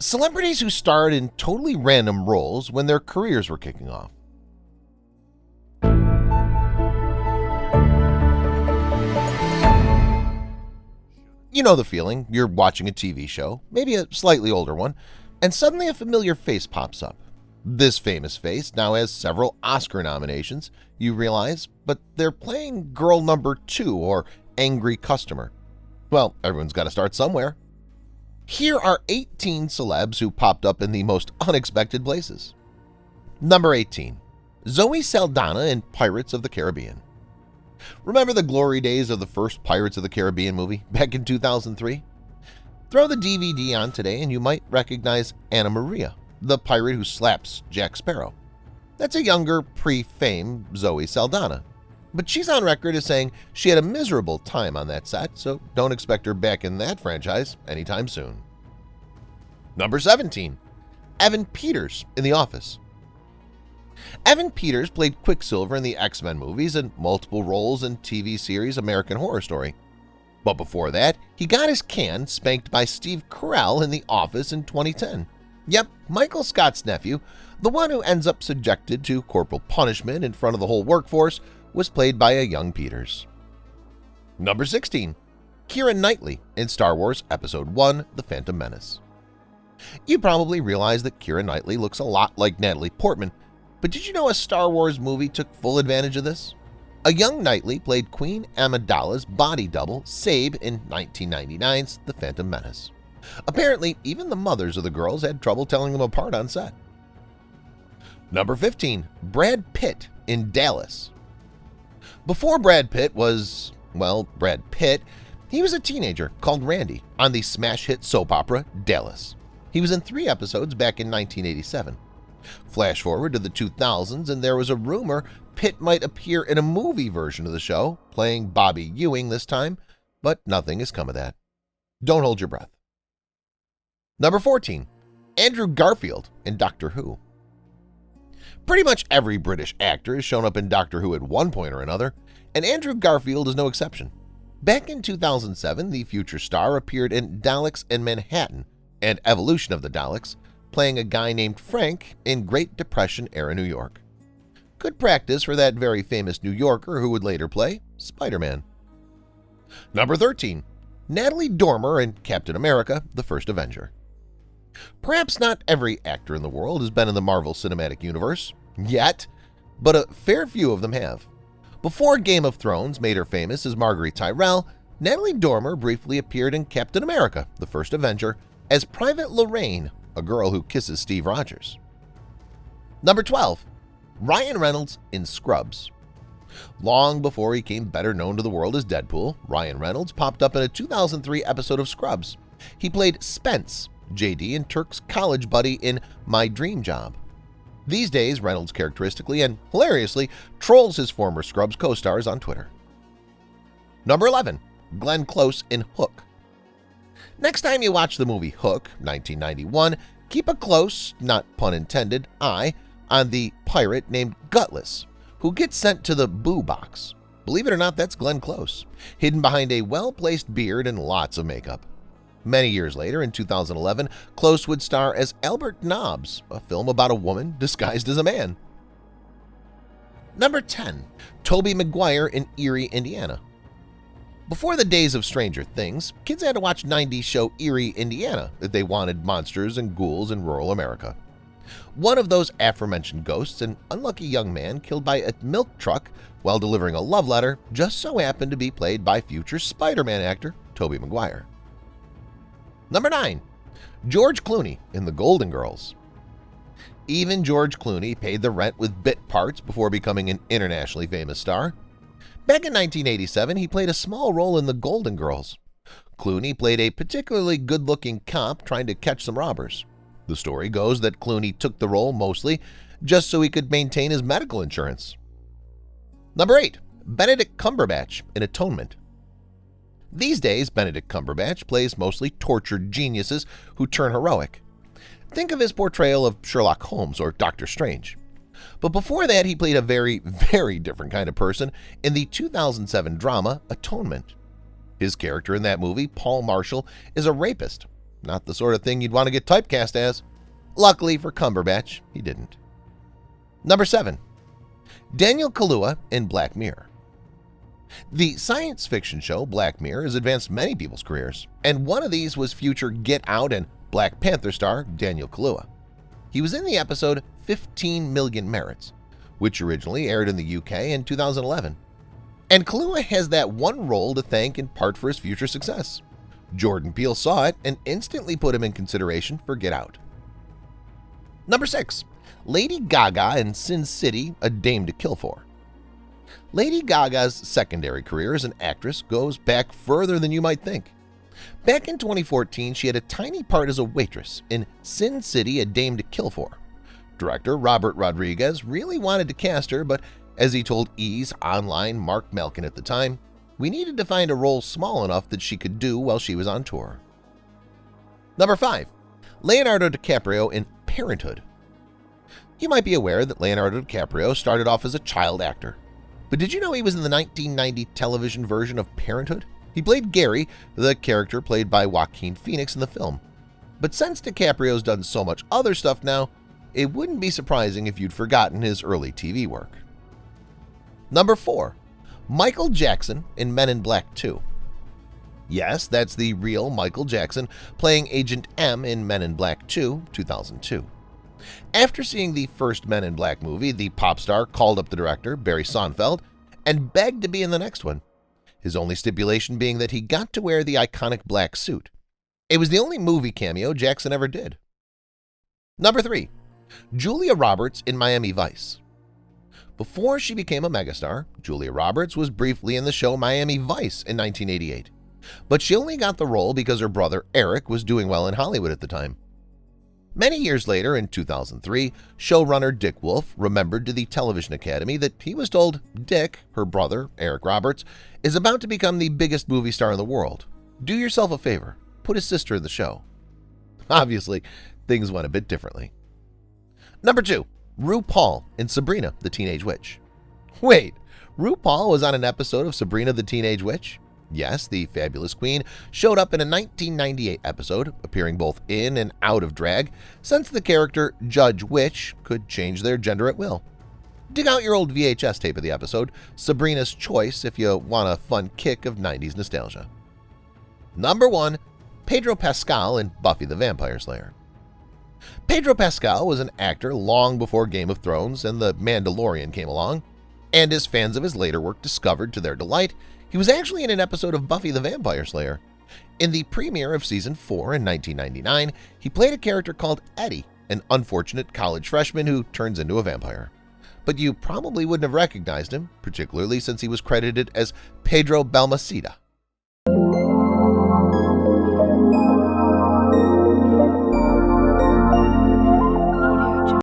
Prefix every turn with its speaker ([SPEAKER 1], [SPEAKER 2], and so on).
[SPEAKER 1] Celebrities who starred in totally random roles when their careers were kicking off. You know the feeling. You're watching a TV show, maybe a slightly older one, and suddenly a familiar face pops up. This famous face now has several Oscar nominations, you realize, but they're playing girl number 2 or angry customer. Well, everyone's got to start somewhere. Here are 18 celebs who popped up in the most unexpected places. Number 18. Zoe Saldana in Pirates of the Caribbean. Remember the glory days of the first Pirates of the Caribbean movie back in 2003? Throw the DVD on today and you might recognize Anna Maria, the pirate who slaps Jack Sparrow. That's a younger, pre-fame Zoe Saldana. But she's on record as saying she had a miserable time on that set, so don't expect her back in that franchise anytime soon. Number 17. Evan Peters in The Office. Evan Peters played Quicksilver in the X-Men movies and multiple roles in TV series American Horror Story. But before that, he got his can spanked by Steve Carell in The Office in 2010. Yep, Michael Scott's nephew, the one who ends up subjected to corporal punishment in front of the whole workforce, was played by a young Peters. Number 16. Keira Knightley in Star Wars Episode 1 – The Phantom Menace. You probably realize that Keira Knightley looks a lot like Natalie Portman, but did you know a Star Wars movie took full advantage of this? A young Knightley played Queen Amidala's body double, Sabe, in 1999's The Phantom Menace. Apparently, even the mothers of the girls had trouble telling them apart on set. Number 15. Brad Pitt in Dallas. Before Brad Pitt was, well, Brad Pitt, he was a teenager called Randy on the smash hit soap opera Dallas. He was in 3 episodes back in 1987. Flash forward to the 2000s and there was a rumor Pitt might appear in a movie version of the show, playing Bobby Ewing this time, but nothing has come of that. Don't hold your breath. Number 14. Andrew Garfield in Doctor Who. Pretty much every British actor has shown up in Doctor Who at one point or another, and Andrew Garfield is no exception. Back in 2007, the future star appeared in Daleks in Manhattan and Evolution of the Daleks, playing a guy named Frank in Great Depression-era New York. Good practice for that very famous New Yorker who would later play Spider-Man. Number 13. Natalie Dormer in Captain America – The First Avenger. Perhaps not every actor in the world has been in the Marvel Cinematic Universe yet, but a fair few of them have. Before Game of Thrones made her famous as Marguerite Tyrell, Natalie Dormer briefly appeared in Captain America – The First Avenger as Private Lorraine, a girl who kisses Steve Rogers. Number 12. Ryan Reynolds in Scrubs. Long before he came better known to the world as Deadpool, Ryan Reynolds popped up in a 2003 episode of Scrubs. He played Spence, JD and Turk's college buddy in My Dream Job. These days, Reynolds characteristically and hilariously trolls his former Scrubs co-stars on Twitter. Number 11. Glenn Close in Hook. Next time you watch the movie Hook, 1991, keep a close, not pun intended, eye on the pirate named Gutless, who gets sent to the Boo Box. Believe it or not, that's Glenn Close, hidden behind a well-placed beard and lots of makeup. Many years later, in 2011, Close would star as Albert Nobbs, a film about a woman disguised as a man. Number 10. Tobey Maguire in Erie, Indiana. Before the days of Stranger Things, kids had to watch 90s show Erie, Indiana if they wanted monsters and ghouls in rural America. One of those aforementioned ghosts, an unlucky young man killed by a milk truck while delivering a love letter, just so happened to be played by future Spider-Man actor Tobey Maguire. Number 9. George Clooney in The Golden Girls. Even George Clooney paid the rent with bit parts before becoming an internationally famous star. Back in 1987, he played a small role in The Golden Girls. Clooney played a particularly good-looking cop trying to catch some robbers. The story goes that Clooney took the role mostly just so he could maintain his medical insurance. Number 8. Benedict Cumberbatch in Atonement. These days, Benedict Cumberbatch plays mostly tortured geniuses who turn heroic. Think of his portrayal of Sherlock Holmes or Doctor Strange. But before that, he played a very, very different kind of person in the 2007 drama Atonement. His character in that movie, Paul Marshall, is a rapist. not the sort of thing you'd want to get typecast as. Luckily for Cumberbatch, he didn't. Number 7. Daniel Kaluuya in Black Mirror. The science fiction show Black Mirror has advanced many people's careers, and one of these was future Get Out and Black Panther star Daniel Kaluuya. He was in the episode 15 Million Merits, which originally aired in the UK in 2011. And Kaluuya has that one role to thank in part for his future success. Jordan Peele saw it and instantly put him in consideration for Get Out. Number 6. Lady Gaga in Sin City, A Dame to Kill For. Lady Gaga's secondary career as an actress goes back further than you might think. Back in 2014, she had a tiny part as a waitress in Sin City, A Dame to Kill For. Director Robert Rodriguez really wanted to cast her, but as he told E's online Mark Malkin at the time, we needed to find a role small enough that she could do while she was on tour. Number 5. Leonardo DiCaprio in Parenthood. You might be aware that Leonardo DiCaprio started off as a child actor. But did you know he was in the 1990 television version of Parenthood? He played Gary, the character played by Joaquin Phoenix in the film. But since DiCaprio's done so much other stuff now, it wouldn't be surprising if you'd forgotten his early TV work. Number 4. Michael Jackson in Men in Black 2. Yes, that's the real Michael Jackson playing Agent M in Men in Black 2, 2002. After seeing the first Men in Black movie, the pop star called up the director, Barry Sonnenfeld, and begged to be in the next one, his only stipulation being that he got to wear the iconic black suit. It was the only movie cameo Jackson ever did. Number 3. Julia Roberts in Miami Vice. Before she became a megastar, Julia Roberts was briefly in the show Miami Vice in 1988, but she only got the role because her brother Eric was doing well in Hollywood at the time. Many years later, in 2003, showrunner Dick Wolf remembered to the Television Academy that he was told Dick, her brother, Eric Roberts, is about to become the biggest movie star in the world. Do yourself a favor, put his sister in the show. Obviously, things went a bit differently. Number 2. RuPaul in Sabrina the Teenage Witch. Wait, RuPaul was on an episode of Sabrina the Teenage Witch? Yes, the fabulous queen showed up in a 1998 episode, appearing both in and out of drag, since the character Judge Witch could change their gender at will. Dig out your old VHS tape of the episode, Sabrina's Choice, if you want a fun kick of 90s nostalgia. Number 1. Pedro Pascal in Buffy the Vampire Slayer. Pedro Pascal was an actor long before Game of Thrones and The Mandalorian came along, and as fans of his later work discovered to their delight, he was actually in an episode of Buffy the Vampire Slayer. In the premiere of Season 4 in 1999, he played a character called Eddie, an unfortunate college freshman who turns into a vampire. But you probably wouldn't have recognized him, particularly since he was credited as Pedro Balmaceda.